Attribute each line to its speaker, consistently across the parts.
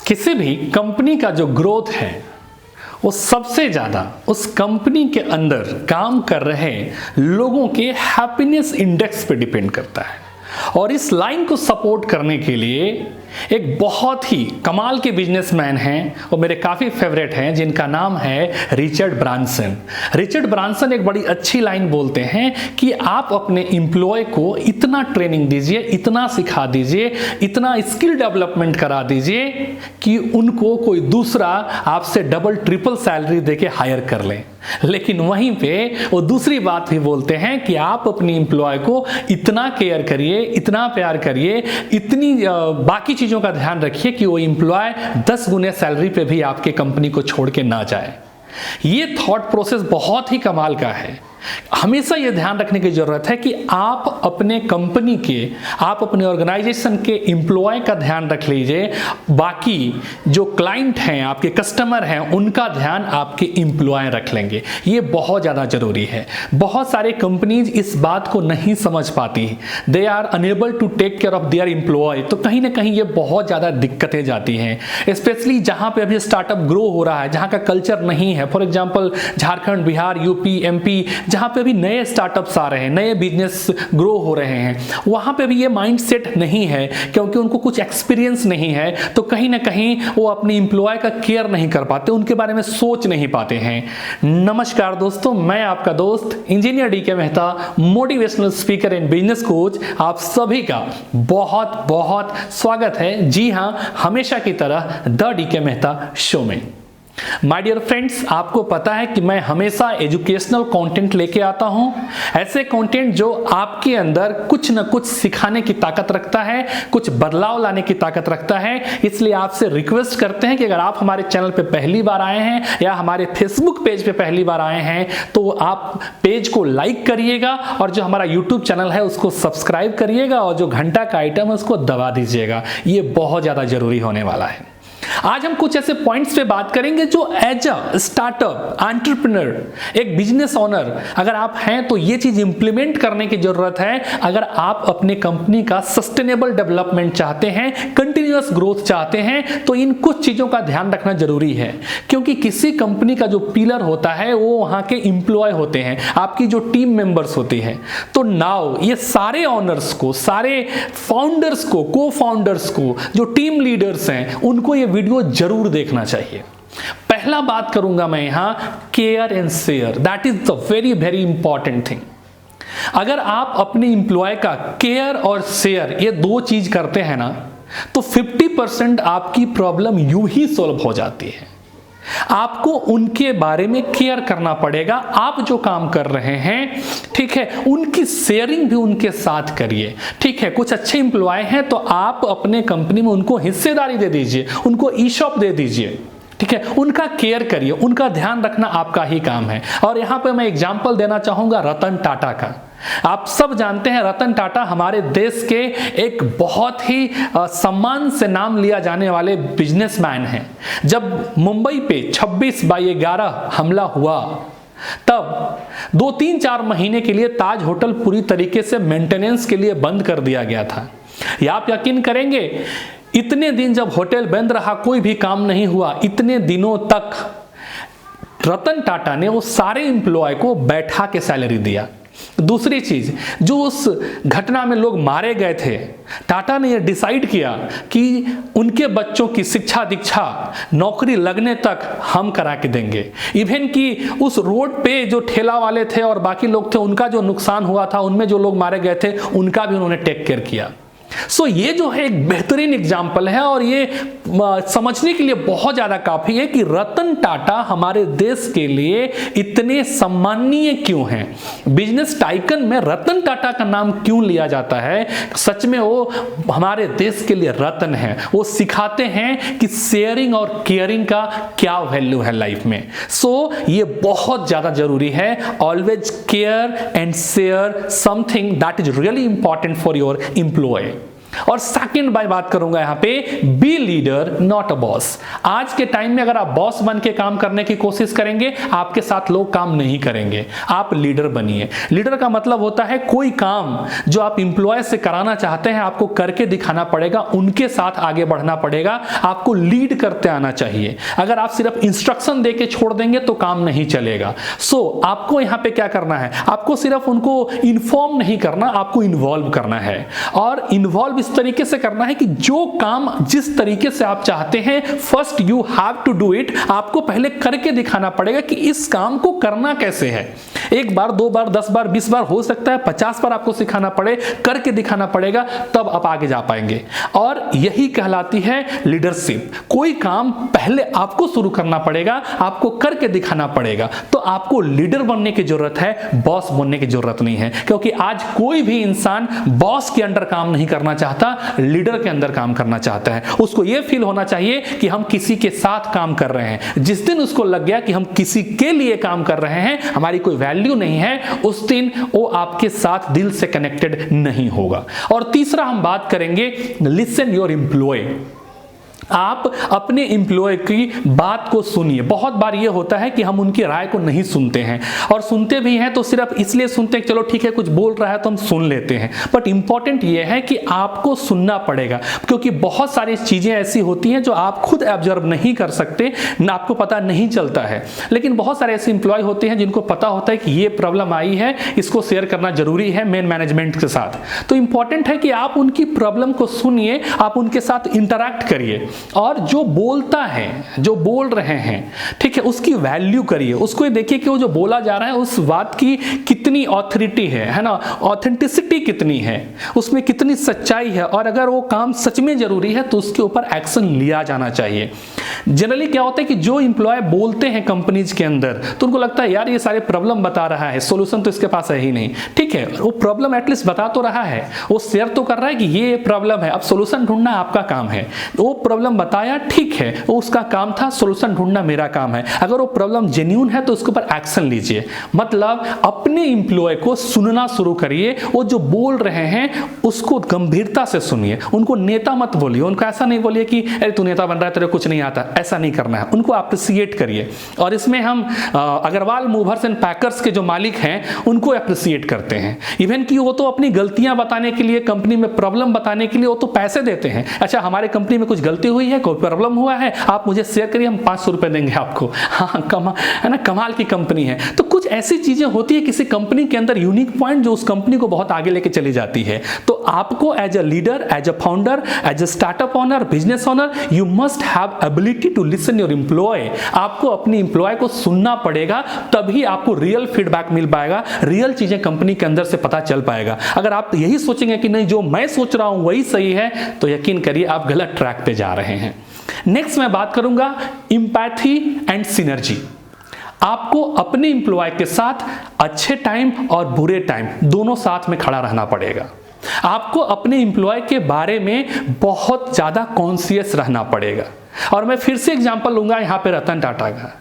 Speaker 1: किसी भी कंपनी का जो ग्रोथ है वो सबसे ज़्यादा उस कंपनी के अंदर काम कर रहे लोगों के हैप्पीनेस इंडेक्स पे डिपेंड करता है। और इस लाइन को सपोर्ट करने के लिए एक बहुत ही कमाल के बिजनेसमैन हैं और मेरे काफ़ी फेवरेट हैं, जिनका नाम है रिचर्ड ब्रांसन। रिचर्ड ब्रांसन एक बड़ी अच्छी लाइन बोलते हैं कि आप अपने एम्प्लॉय को इतना ट्रेनिंग दीजिए, इतना सिखा दीजिए, इतना स्किल डेवलपमेंट करा दीजिए कि उनको कोई दूसरा आपसे डबल ट्रिपल सैलरी देके हायर कर ले। लेकिन वहीं पे वो दूसरी बात भी बोलते हैं कि आप अपनी एम्प्लॉय को इतना केयर करिए, इतना प्यार करिए, इतनी बाकी चीज़ों का ध्यान रखिए कि वो एम्प्लॉय 10 गुने सैलरी पे भी आपके कंपनी को छोड़ के ना जाए। ये थॉट प्रोसेस बहुत ही कमाल का है। हमेशा ये ध्यान रखने की जरूरत है कि आप अपने कंपनी के, आप अपने ऑर्गेनाइजेशन के एम्प्लॉय का ध्यान रख लीजिए, बाकी जो क्लाइंट हैं, आपके कस्टमर हैं, उनका ध्यान आपके एम्प्लॉय रख लेंगे। ये बहुत ज़्यादा जरूरी है। बहुत सारे कंपनीज इस बात को नहीं समझ पाती, they are unable to take care of their employ. तो कहीं ना कहीं ये बहुत ज़्यादा दिक्कतें जाती हैं, स्पेशली जहाँ पे अभी स्टार्टअप ग्रो हो रहा है, जहाँ का कल्चर नहीं है। For example Jharkhand, Bihar, UP, MP, जहाँ पे भी नए स्टार्टअप्स आ रहे हैं, नए बिजनेस ग्रो हो रहे हैं, वहाँ पे भी ये माइंडसेट नहीं है, क्योंकि उनको कुछ एक्सपीरियंस नहीं है। तो कहीं ना कहीं वो अपने एम्प्लॉय का केयर नहीं कर पाते, उनके बारे में सोच नहीं पाते हैं। नमस्कार दोस्तों, मैं आपका दोस्त engineer DK Mehta, motivational speaker and business coach. आप सभी का बहुत बहुत स्वागत है। जी हाँ, हमेशा की तरह द डीके मेहता शो में। माय डियर फ्रेंड्स, आपको पता है कि मैं हमेशा एजुकेशनल कंटेंट लेके आता हूं, ऐसे कंटेंट जो आपके अंदर कुछ न कुछ सिखाने की ताकत रखता है, कुछ बदलाव लाने की ताकत रखता है। इसलिए आपसे रिक्वेस्ट करते हैं कि अगर आप हमारे चैनल पे पहली बार आए हैं या हमारे फेसबुक पेज पे पहली बार आए हैं तो आप पेज को लाइक करिएगा और जो हमारा यूट्यूब चैनल है उसको सब्सक्राइब करिएगा और जो घंटा का आइटम है उसको दबा दीजिएगा। ये बहुत ज़्यादा जरूरी होने वाला है। आज हम कुछ ऐसे पॉइंट्स पे बात करेंगे जो एज अ स्टार्टअप एंटरप्रेन्योर, एक बिजनेस ओनर अगर आप हैं तो ये चीज इंप्लीमेंट करने की जरूरत है। अगर आप अपने कंपनी का सस्टेनेबल डेवलपमेंट चाहते हैं, कंटिन्यूअस ग्रोथ चाहते हैं, तो इन कुछ चीजों का ध्यान रखना जरूरी है। क्योंकि किसी कंपनी का जो पिलर होता है वो वहां के एम्प्लॉय होते हैं, आपकी जो टीम मेंबर्स होती है। तो नाउ ये सारे ओनर्स को, सारे फाउंडर्स को, को फाउंडर्स को, जो टीम लीडर्स हैं, उनको ये वीडियो जरूर देखना चाहिए। पहला बात करूंगा मैं यहां care and share, that is the very very important thing. अगर आप अपने एम्प्लॉय का केयर और शेयर ये दो चीज करते हैं ना, तो 50% आपकी प्रॉब्लम यूं ही सॉल्व हो जाती है। आपको उनके बारे में केयर करना पड़ेगा। आप जो काम कर रहे हैं, ठीक है, उनकी शेयरिंग भी उनके साथ करिए। ठीक है, कुछ अच्छे एम्प्लॉय हैं तो आप अपने कंपनी में उनको हिस्सेदारी दे दीजिए, उनको ई-शॉप दे दीजिए। ठीक है, उनका केयर करिए, उनका ध्यान रखना आपका ही काम है। और यहां पे मैं एग्जांपल देना चाहूंगा रतन टाटा का। आप सब जानते हैं रतन टाटा हमारे देश के एक बहुत ही सम्मान से नाम लिया जाने वाले बिजनेसमैन हैं। जब मुंबई पे 26/11 हमला हुआ तब 2-3-4 महीने के लिए ताज होटल पूरी तरीके से मेंटेनेंस के लिए बंद कर दिया गया था। या आप यकीन करेंगे, इतने दिन जब होटल बंद रहा, कोई भी काम नहीं हुआ, इतने दिनों तक रतन टाटा ने वो सारे एम्प्लॉय को बैठा के सैलरी दिया। दूसरी चीज, जो उस घटना में लोग मारे गए थे, टाटा ने यह डिसाइड किया कि उनके बच्चों की शिक्षा दीक्षा नौकरी लगने तक हम करा के देंगे। इवन कि उस रोड पे जो ठेला वाले थे और बाकी लोग थे, उनका जो नुकसान हुआ था, उनमें जो लोग मारे गए थे, उनका भी उन्होंने टेक केयर किया। सो ये जो है एक बेहतरीन एग्जाम्पल है और ये समझने के लिए बहुत ज्यादा काफी है कि रतन टाटा हमारे देश के लिए इतने सम्माननीय क्यों हैं। बिजनेस टाइकन में रतन टाटा का नाम क्यों लिया जाता है? सच में वो हमारे देश के लिए रतन है। वो सिखाते हैं कि शेयरिंग और केयरिंग का क्या वैल्यू है लाइफ में। सो ये बहुत ज्यादा जरूरी है। Always care and share something that is really important for your employ. और सेकंड मैं बात करूंगा यहां पे, be leader not a boss. आज के टाइम में अगर आप बॉस बन के काम करने की कोशिश करेंगे, आपके साथ लोग काम नहीं करेंगे। आप लीडर बनिए। लीडर का मतलब होता है कोई काम जो आप इंप्लॉय से कराना चाहते हैं, आपको करके दिखाना पड़ेगा, उनके साथ आगे बढ़ना पड़ेगा, आपको लीड करते आना चाहिए। अगर आप सिर्फ इंस्ट्रक्शन देके छोड़ देंगे तो काम नहीं चलेगा। आपको यहां पे क्या करना है, आपको सिर्फ उनको इन्फॉर्म नहीं करना, आपको इन्वॉल्व करना है। और इन्वॉल्व इस तरीके से करना है कि जो काम जिस तरीके से आप चाहते हैं, first you have to do it. आपको पहले करके दिखाना पड़ेगा कि इस काम को करना कैसे है। एक बार, 2 बार, 10 बार, 20 बार, हो सकता है 50 बार आपको सिखाना पड़े, करके दिखाना पड़ेगा, तब आप आगे जा पाएंगे। और यही कहलाती है लीडरशिप। कोई काम पहले आपको शुरू करना पड़ेगा, आपको करके दिखाना पड़ेगा। तो आपको लीडर बनने की जरूरत है, बॉस बनने की जरूरत नहीं है। क्योंकि आज कोई भी इंसान बॉस के अंडर काम नहीं करना चाहता, लीडर के अंदर काम करना चाहता है। उसको यह फील होना चाहिए कि हम किसी के साथ काम कर रहे हैं। जिस दिन उसको लग गया कि हम किसी के लिए काम कर रहे हैं, हमारी कोई वैल्यू नहीं है, उस दिन वो आपके साथ दिल से कनेक्टेड नहीं होगा। और तीसरा हम बात करेंगे, लिसन योर एम्प्लॉय। आप अपने एम्प्लॉय की बात को सुनिए। बहुत बार यह होता है कि हम उनकी राय को नहीं सुनते हैं, और सुनते भी हैं तो सिर्फ इसलिए सुनते हैं चलो ठीक है कुछ बोल रहा है तो हम सुन लेते हैं। बट इंपॉर्टेंट यह है कि आपको सुनना पड़ेगा, क्योंकि बहुत सारी चीजें ऐसी होती हैं जो आप खुद ऑब्जर्व नहीं कर सकते, ना आपको पता नहीं चलता है। लेकिन बहुत सारे ऐसे एम्प्लॉय होते हैं जिनको पता होता है कि ये प्रॉब्लम आई है, इसको शेयर करना जरूरी है मेन मैनेजमेंट के साथ। तो इंपॉर्टेंट है कि आप उनकी प्रॉब्लम को सुनिए, आप उनके साथ इंटरैक्ट करिए, और जो बोलता है, जो बोल रहे हैं, ठीक है, उसकी वैल्यू करिए। उसको देखिए कि वो जो बोला जा रहा है उस बात की कितनी ऑथोरिटी है ना, ऑथेंटिसिटी कितनी है, उसमें कितनी सच्चाई है। और अगर वो काम सच में जरूरी है तो उसके ऊपर एक्शन लिया जाना चाहिए। जनरली क्या होता है कि जो इंप्लॉय बोलते हैं कंपनीज के अंदर, तो उनको लगता है यार ये सारे प्रॉब्लम बता रहा है, सॉल्यूशन तो इसके पास है ही नहीं। ठीक है, वो प्रॉब्लम एटलीस्ट बता तो रहा है, वो शेयर तो कर रहा है कि ये प्रॉब्लम है, अब सॉल्यूशन ढूंढना आपका काम है। वो प्रॉब्लम बताया, ठीक है, वो उसका काम था, सॉल्यूशन ढूंढना मेरा काम है। अगर वो प्रॉब्लम जेन्युइन है तो उसके ऊपर एक्शन लीजिए। मतलब अपने एम्प्लॉय को सुनना शुरू करिए। वो जो बोल रहे हैं उसको गंभीरता से सुनिए। उनको नेता मत बोलिए, उनको ऐसा नहीं बोलिए कि अरे तू नेता बन रहा है, तेरे कुछ नहीं आता, ऐसा नहीं करना है। उनको अप्रिसिएट करिए। और इसमें हम अग्रवाल मूवर्स एंड पैकर्स के जो मालिक हैं उनको अप्रिसिएट करते हैं। इवन कि वो तो अपनी गलतियां बताने के लिए, कंपनी में प्रॉब्लम बताने के लिए वो तो पैसे देते हैं। अच्छा हमारे कंपनी में कुछ गलती हुई है, कोई प्रॉब्लम हुआ है, आप मुझे शेयर करिए, हम 500 रुपए देंगे आपको। हाँ, है ना, कमाल की कंपनी है। तो कुछ ऐसी चीजें होती है किसी कंपनी के अंदर, यूनिक पॉइंट जो उस कंपनी को बहुत आगे लेके चली जाती है। तो आपको as a leader, as a founder, as a startup owner, business owner, you must have ability to listen your employ. आपको अपनी एम्प्लॉय को सुनना पड़ेगा, तभी आपको रियल फीडबैक मिल पाएगा, रियल चीजें कंपनी के अंदर से पता चल पाएगा। अगर आप यही सोचेंगे कि नहीं जो मैं सोच रहा हूं वही सही है, तो यकीन करिए आप गलत ट्रैक पे जा रहे हैं। नेक्स्ट मैं बात करूंगा एम्पैथी एंड सिनर्जी। आपको अपने एम्प्लॉय के साथ अच्छे टाइम और बुरे टाइम दोनों साथ में खड़ा रहना पड़ेगा। आपको अपने एम्प्लॉय के बारे में बहुत ज्यादा कॉन्शियस रहना पड़ेगा। और मैं फिर से एग्जांपल लूंगा यहां पे रतन टाटा का।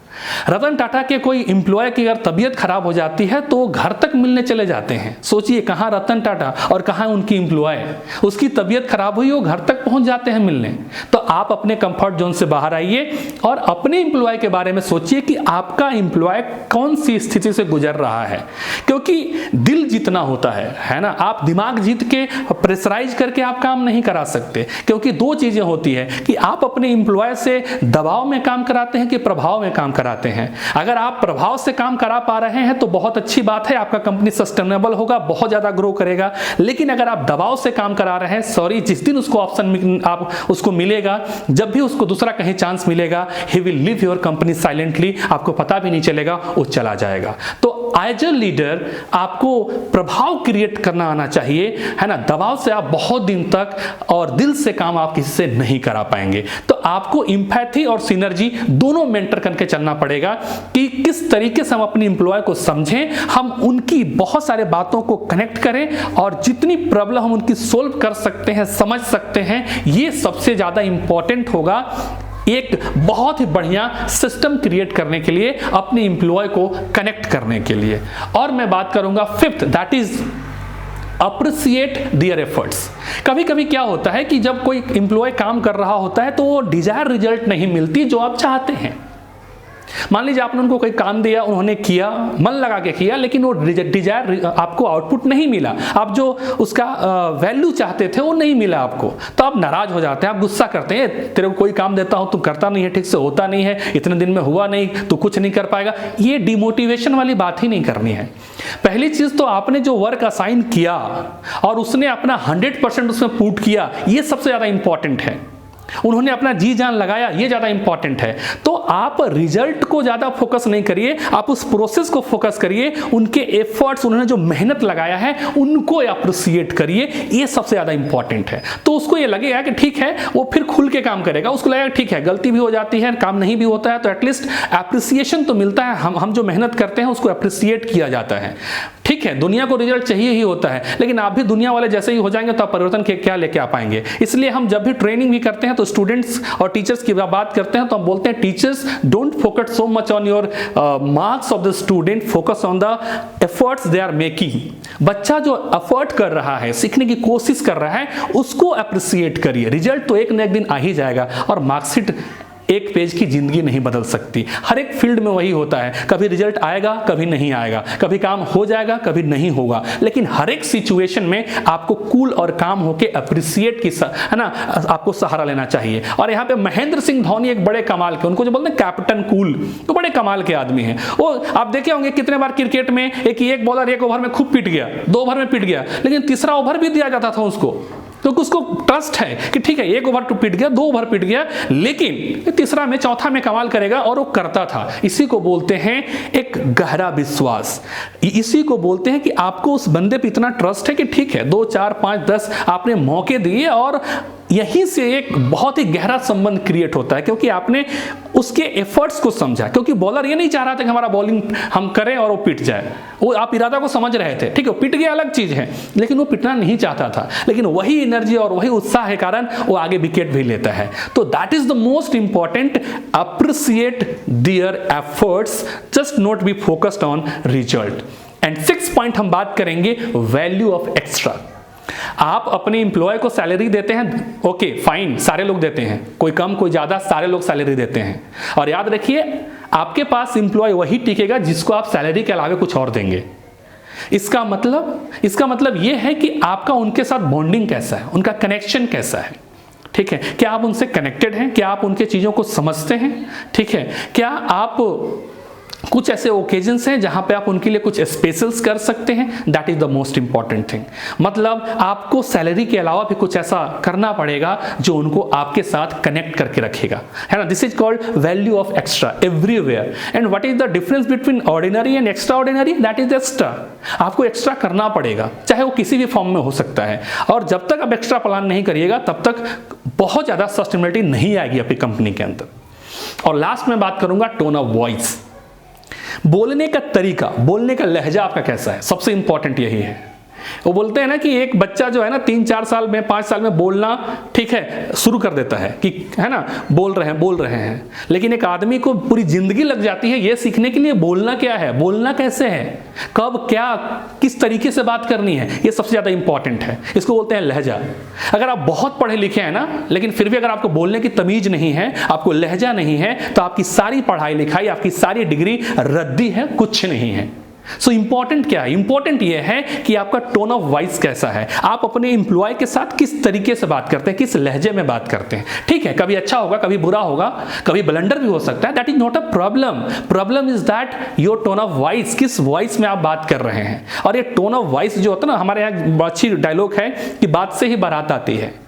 Speaker 1: रतन टाटा के कोई एम्प्लॉय की अगर तबीयत खराब हो जाती है तो वो घर तक मिलने चले जाते हैं। सोचिए कहां रतन टाटा और कहां उनकी एम्प्लॉय, उसकी तबीयत खराब हुई वो घर तक पहुंच जाते हैं मिलने। तो आप अपने कंफर्ट जोन से बाहर आइए और अपने एम्प्लॉय के बारे में सोचिए कि आपका एम्प्लॉय कौन सी स्थिति से गुजर रहा है। क्योंकि दिल जीतना होता है ना, आप दिमाग जीत के प्रेशराइज करके आप काम नहीं करा सकते। क्योंकि दो चीजें होती है कि आप अपने एम्प्लॉय से दबाव में काम कराते हैं कि प्रभाव में काम कराते हैं। अगर आप प्रभाव से काम करा पा रहे हैं तो बहुत अच्छी बात है, आपका कंपनी सस्टेनेबल होगा, बहुत ज्यादा ग्रो करेगा। लेकिन अगर आप दबाव से काम करा रहे हैं, सॉरी, जिस दिन उसको ऑप्शन आप उसको मिलेगा, जब भी उसको दूसरा कहीं चांस मिलेगा, he will leave your company silently, आपको पता भी नहीं चलेगा, वो चला जाएगा। तो एज अ लीडर आपको प्रभाव क्रिएट करना आना चाहिए, है ना। दबाव से आप बहुत दिन तक और दिल से काम आप किसी से नहीं करा पाएंगे। तो आपको एम्पैथी और सिनर्जी दोनों मेंटर करके चलना पड़ेगा कि किस तरीके से हम अपनी एम्प्लॉय को समझें, हम उनकी बहुत सारे बातों को कनेक्ट करें और जितनी प्रॉब्लम हम उनकी सोल्व कर सकते हैं, समझ सकते हैं, ये सबसे ज्यादा इंपॉर्टेंट होगा एक बहुत ही बढ़िया सिस्टम क्रिएट करने के लिए, अपने एम्प्लॉय को कनेक्ट करने के लिए। और मैं बात करूंगा fifth, that is appreciate their efforts. कभी कभी क्या होता है कि जब कोई एम्प्लॉय काम कर रहा होता है तो वो डिजायर रिजल्ट नहीं मिलती जो आप चाहते हैं। मान लीजिए आपने उनको कोई काम दिया, उन्होंने किया, मन लगा के किया, लेकिन वो डिजायर आपको आउटपुट नहीं मिला, आप जो उसका वैल्यू चाहते थे वो नहीं मिला आपको, तो आप नाराज हो जाते हैं, आप गुस्सा करते हैं, तेरे को कोई काम देता हूं तू करता नहीं है, ठीक से होता नहीं है, इतने दिन में हुआ नहीं, तू कुछ नहीं कर पाएगा। ये डिमोटिवेशन वाली बात ही नहीं करनी है। पहली चीज तो आपने जो वर्क असाइन किया और उसने अपना 100% उसमें पुट किया, ये सबसे ज्यादा इंपॉर्टेंट है। उन्होंने अपना जी जान लगाया, ये ज्यादा इंपॉर्टेंट है। तो आप रिजल्ट को ज्यादा फोकस नहीं करिए, आप उस प्रोसेस को फोकस करिए, उनके एफर्ट्स, उन्होंने जो मेहनत लगाया है उनको अप्रिसिएट करिए, ये सबसे ज्यादा इंपॉर्टेंट है। तो उसको ये लगेगा कि ठीक है, वो फिर खुल के काम करेगा, उसको लगेगा ठीक है गलती भी हो जाती है, काम नहीं भी होता है, तो एटलीस्ट एप्रिसिएशन तो मिलता है, हम जो मेहनत करते हैं उसको अप्रिसिएट किया जाता है। ठीक है, दुनिया को रिजल्ट चाहिए ही होता है, लेकिन आप भी दुनिया वाले जैसे ही हो जाएंगे तो आप परिवर्तन के क्या लेके आ पाएंगे। इसलिए हम जब भी ट्रेनिंग भी करते हैं तो स्टूडेंट्स और टीचर्स की बात करते हैं तो हम बोलते हैं teachers don't focus so much on your marks of the student, focus on the efforts they are making. बच्चा जो एफर्ट कर रहा है, सीखने की कोशिश कर रहा है, उसको अप्रिसिएट करिए। रिजल्ट तो एक न एक दिन आ ही जाएगा, और मार्कशीट एक पेज की जिंदगी नहीं बदल सकती। हर एक फील्ड में वही होता है, कभी रिजल्ट आएगा, कभी नहीं आएगा, कभी काम हो जाएगा, कभी नहीं होगा, लेकिन हर एक सिचुएशन में आपको कूल और काम होके अप्रिसिएट की है ना, आपको सहारा लेना चाहिए। और यहाँ पे महेंद्र सिंह धोनी एक बड़े कमाल के, उनको जो बोलते हैं कैप्टन कूल, तो बड़े कमाल के आदमी हैं वो। आप देखे होंगे कितने बार क्रिकेट में एक बॉलर एक ओवर में खूब पिट गया, 2 ओवर में पिट गया, लेकिन तीसरा ओवर भी दिया जाता था उसको, क्योंकि उसको ट्रस्ट है कि ठीक है 1 ओवर तो पिट गया, 2 ओवर पिट गया, लेकिन तीसरा में चौथा में कमाल करेगा, और वो करता था। इसी को बोलते हैं एक गहरा विश्वास, इसी को बोलते हैं कि आपको उस बंदे पे इतना ट्रस्ट है कि ठीक है 2, 4, 5, 10 आपने मौके दिए, और यहीं से एक बहुत ही गहरा संबंध क्रिएट होता है, क्योंकि आपने उसके एफर्ट्स को समझा। क्योंकि बॉलर ये नहीं चाह रहा था कि हमारा बॉलिंग हम करें और वो पिट जाए, वो आप इरादा को समझ रहे थे, ठीक है पिट गया अलग चीज है, लेकिन वो पिटना नहीं चाहता था, लेकिन वही एनर्जी और वही उत्साह के कारण वो आगे विकेट भी लेता है। तो that is the most important, appreciate their efforts, just not be focused on result. And 6th point हम बात करेंगे वैल्यू ऑफ एक्स्ट्रा। आप अपने एम्प्लॉय को सैलरी देते हैं, ओके फाइन, सारे लोग देते हैं, कोई कम कोई ज्यादा, सारे लोग सैलरी देते हैं। और याद रखिए आपके पास एम्प्लॉय वही टिकेगा जिसको आप सैलरी के अलावा कुछ और देंगे। इसका मतलब यह है कि आपका उनके साथ बॉन्डिंग कैसा है, उनका कनेक्शन कैसा है। ठीक है, क्या आप उनसे कनेक्टेड हैं, क्या आप उनके चीजों को समझते हैं। ठीक है, क्या आप कुछ ऐसे ओकेजन्स हैं जहां पे आप उनके लिए कुछ स्पेशल्स कर सकते हैं। That is the most important thing. मतलब आपको सैलरी के अलावा भी कुछ ऐसा करना पड़ेगा जो उनको आपके साथ कनेक्ट करके रखेगा, है ना। This is called value of extra everywhere. And what is the difference between ordinary and extra ordinary? That is extra. आपको एक्स्ट्रा करना पड़ेगा, चाहे वो किसी भी फॉर्म में हो सकता है। और जब तक आप एक्स्ट्रा प्लान नहीं करिएगा तब तक बहुत ज्यादा सस्टेनेबिलिटी नहीं आएगी आपकी कंपनी के अंदर। और लास्ट में बात करूंगा टोन ऑफ वॉइस, बोलने का तरीका, बोलने का लहजा आपका कैसा है, सबसे इंपॉर्टेंट यही है। वो बोलते हैं ना कि एक बच्चा जो है ना 3-4 साल में 5 साल में बोलना ठीक है शुरू कर देता है कि है ना बोल रहे हैं, लेकिन एक आदमी को पूरी जिंदगी लग जाती है ये सीखने के लिए बोलना क्या है, बोलना कैसे है, कब क्या किस तरीके से बात करनी है, ये सबसे ज्यादा इंपॉर्टेंट है। इसको बोलते हैं लहजा। अगर आप बहुत पढ़े लिखे हैं ना, लेकिन फिर भी अगर आपको बोलने की तमीज नहीं है, आपको लहजा नहीं है, तो आपकी सारी पढ़ाई लिखाई, आपकी सारी डिग्री रद्दी है, कुछ नहीं है। सो इंपॉर्टेंट क्या है? इंपॉर्टेंट यह है कि आपका टोन ऑफ वॉइस कैसा है, आप अपने एम्प्लॉय के साथ किस तरीके से बात करते हैं, किस लहजे में बात करते हैं। ठीक है, कभी अच्छा होगा, कभी बुरा होगा, कभी ब्लंडर भी हो सकता है, that is not a problem. Problem is that your tone of voice, किस वॉइस में आप बात कर रहे हैं। और ये टोन ऑफ वॉइस जो होता है ना, हमारे यहाँ अच्छी डायलॉग है कि बात से ही बारात आती है।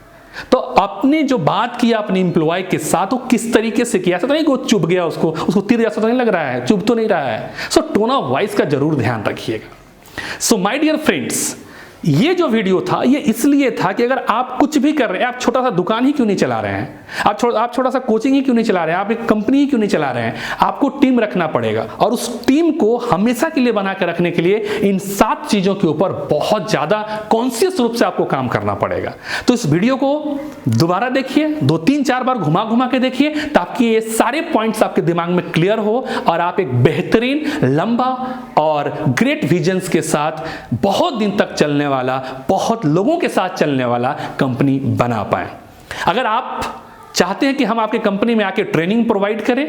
Speaker 1: तो आपने जो बात किया अपने एम्प्लॉय के साथ वो किस तरीके से किया, ऐसा तो नहीं कि वो चुभ गया, उसको तीर जैसा तो नहीं लग रहा है, चुभ तो नहीं रहा है। सो टोन ऑफ वॉइस का जरूर ध्यान रखिएगा। सो माय डियर फ्रेंड्स, ये जो वीडियो था ये इसलिए था कि अगर आप कुछ भी कर रहे हैं, आप छोटा सा दुकान ही क्यों नहीं चला रहे हैं, आप छोटा सा कोचिंग ही क्यों नहीं चला रहे हैं, आप एक कंपनी ही क्यों नहीं चला रहे हैं, आपको टीम रखना पड़ेगा और उस टीम को हमेशा के लिए बना कर रखने के लिए इन 7 चीजों के ऊपर बहुत ज्यादा कॉन्शियस रूप से आपको काम करना पड़ेगा। तो इस वीडियो को दोबारा देखिए, 2-3-4 बार घुमा घुमा के देखिए ताकि ये सारे पॉइंट्स आपके दिमाग में क्लियर हो और आप एक बेहतरीन, लंबा और ग्रेट विजन्स के साथ बहुत दिन तक चलने वाला, बहुत लोगों के साथ चलने वाला कंपनी बना पाए। अगर आप चाहते हैं कि हम आपके कंपनी में आके ट्रेनिंग प्रोवाइड करें,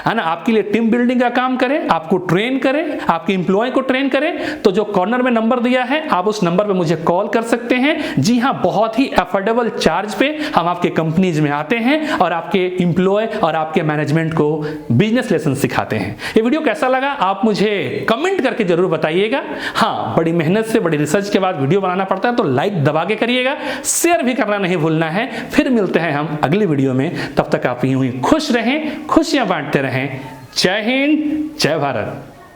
Speaker 1: है ना, आपके लिए टीम बिल्डिंग का काम करें, आपको ट्रेन करें, आपके एम्प्लॉय को ट्रेन करें, तो जो कॉर्नर में नंबर दिया है आप उस नंबर पे मुझे कॉल कर सकते हैं। जी हाँ, बहुत ही अफोर्डेबल चार्ज पे हम आपके कंपनीज में आते हैं और आपके एम्प्लॉय और आपके मैनेजमेंट को बिजनेस लेसन सिखाते हैं। ये वीडियो कैसा लगा आप मुझे कमेंट करके जरूर बताइएगा। हाँ, बड़ी मेहनत से, बड़ी रिसर्च के बाद वीडियो बनाना पड़ता है, तो लाइक दबा के करिएगा, शेयर भी करना नहीं भूलना है। फिर मिलते हैं हम अगली वीडियो में, तब तक आप यूं ही खुश रहें, खुशियां बांटते रहें। जय हिंद, जय भारत।